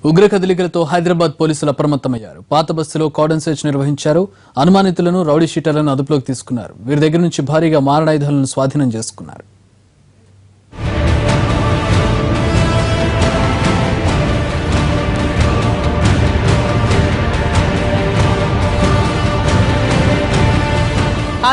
ఉగ్ర కదలికలతో హైదరాబాద్ పోలీసులు అప్రమత్తమయ్యారు. పాత బస్తీలో కార్డన్ సెర్చ్ నిర్వహించారు. అనుమానితులను, రౌడీ షీటర్లను అదుపులోకి తీసుకున్నారు. వీరి దగ్గర నుంచి భారీగా మారణాయుధాలను స్వాధీనం చేసుకున్నారు.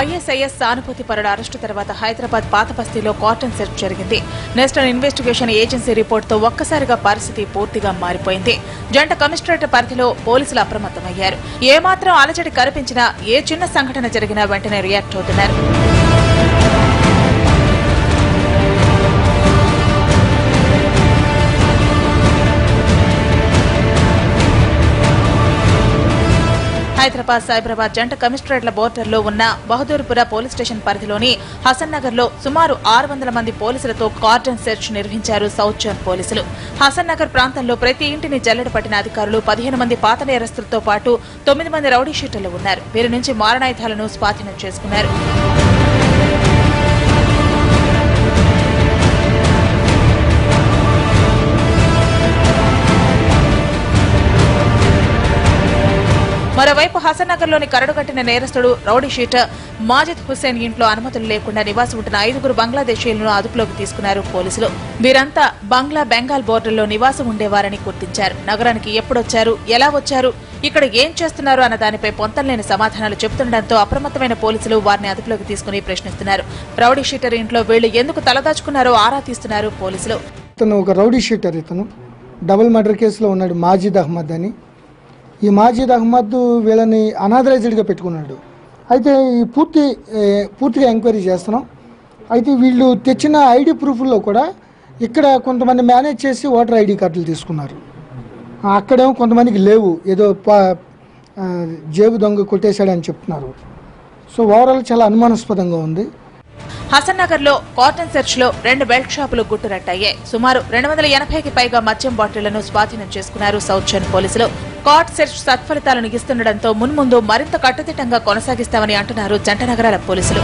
ఐఎస్ఐఎస్ సానుభూతి పరుల అరెస్టు తర్వాత హైదరాబాద్ పాత బస్తీలో కార్డన్ సెర్చ్ జరిగింది. నేషనల్ ఇన్వెస్టిగేషన్ ఏజెన్సీ రిపోర్టుతో ఒక్కసారిగా పరిస్థితి పూర్తిగా మారిపోయింది. జంట కమిషనరేట్ పరిధిలో పోలీసులు అప్రమత్తమయ్యారు. ఏమాత్రం అలజడి కనిపించినా, ఏ చిన్న సంఘటన జరిగినా వెంటనే రియాక్ట్ అవుతున్నారు. హైదరాబాద్ సైబరాబాద్ జంట కమిషనరేట్ల బోర్డర్లో ఉన్న బహదూర్పుర పోలీస్ స్టేషన్ పరిధిలోని హసన్ నగర్ లో సుమారు 600 మంది పోలీసులతో కార్డన్ సెర్చ్ నిర్వహించారు సౌత్ జోన్ పోలీసులు. హసన్ నగర్ ప్రాంతంలో ప్రతి ఇంటిని జల్లెడ పట్టిన అధికారులు 15 మంది పాత నేరస్తులతో పాటు 9 మంది రౌడీ షీటర్లు ఉన్నారు. వీరి నుంచి మారణాయుధాలను స్వాధీనం చేసుకున్నారు. మరోవైపు హసన్నగర్లోని కరడుగట్టిన నేరస్తుడు రౌడీ షీటర్ మాజిద్ హుస్సేన్ ఇంట్లో అనుమతులు లేకుండా నివాసం ఉంటున్న 5 బంగ్లాదేశీయులను అదుపులోకి తీసుకున్నారు పోలీసులు. వీరంతా బంగ్లా బెంగాల్ బోర్డర్లో నివాసం ఉండేవారని గుర్తించారు. నగరానికి ఎప్పుడొచ్చారు, ఎలా వచ్చారు, ఇక్కడ ఏం చేస్తున్నారు అన్న దానిపై పొంతనలేని సమాధానాలు చెబుతుండటంతో అప్రమత్తమైన పోలీసులు వారిని అదుపులోకి తీసుకుని ప్రశ్నిస్తున్నారు. రౌడీ షీటర్ ఇంట్లో వీళ్లు ఎందుకు తలదాచుకున్నారో ఆరా తీస్తున్నారు పోలీసులు. ఒక రౌడీ షీటర్, ఇతను డబుల్ మర్డర్ కేసులో ఉన్నాడు, మాజిద్ అహ్మద్ అని. ఈ మాజిద్ అహ్మద్ వీళ్ళని అనాథరైజ్డ్గా పెట్టుకున్నాడు. అయితే ఈ పూర్తిగా ఎంక్వైరీ చేస్తున్నాం. అయితే వీళ్ళు తెచ్చిన ఐడి ప్రూఫ్లో కూడా ఇక్కడ కొంతమంది మేనేజ్ చేసి ఓటర్ ఐడి కార్డులు తీసుకున్నారు. అక్కడేమో కొంతమందికి లేవు, ఏదో జేబు దొంగ కొట్టేశాడని చెప్తున్నారు. సో ఓవరాల్ చాలా అనుమానాస్పదంగా ఉంది. హసన్ నగర్ లో కార్డన్ సెర్చ్ లో 2 బెల్ట్ షాపులు గుట్టురట్టయ్యాయి. సుమారు 280కి పైగా మద్యం బాటిళ్లను స్వాధీనం చేసుకున్నారు సౌత్ జోన్ పోలీసులు. కార్డ్ సెర్చ్ సత్ఫలితాలను ఇస్తుండటంతో మున్ముందు మరింత కట్టుదిట్టంగా కొనసాగిస్తామని అంటున్నారు జంట నగరాల పోలీసులు.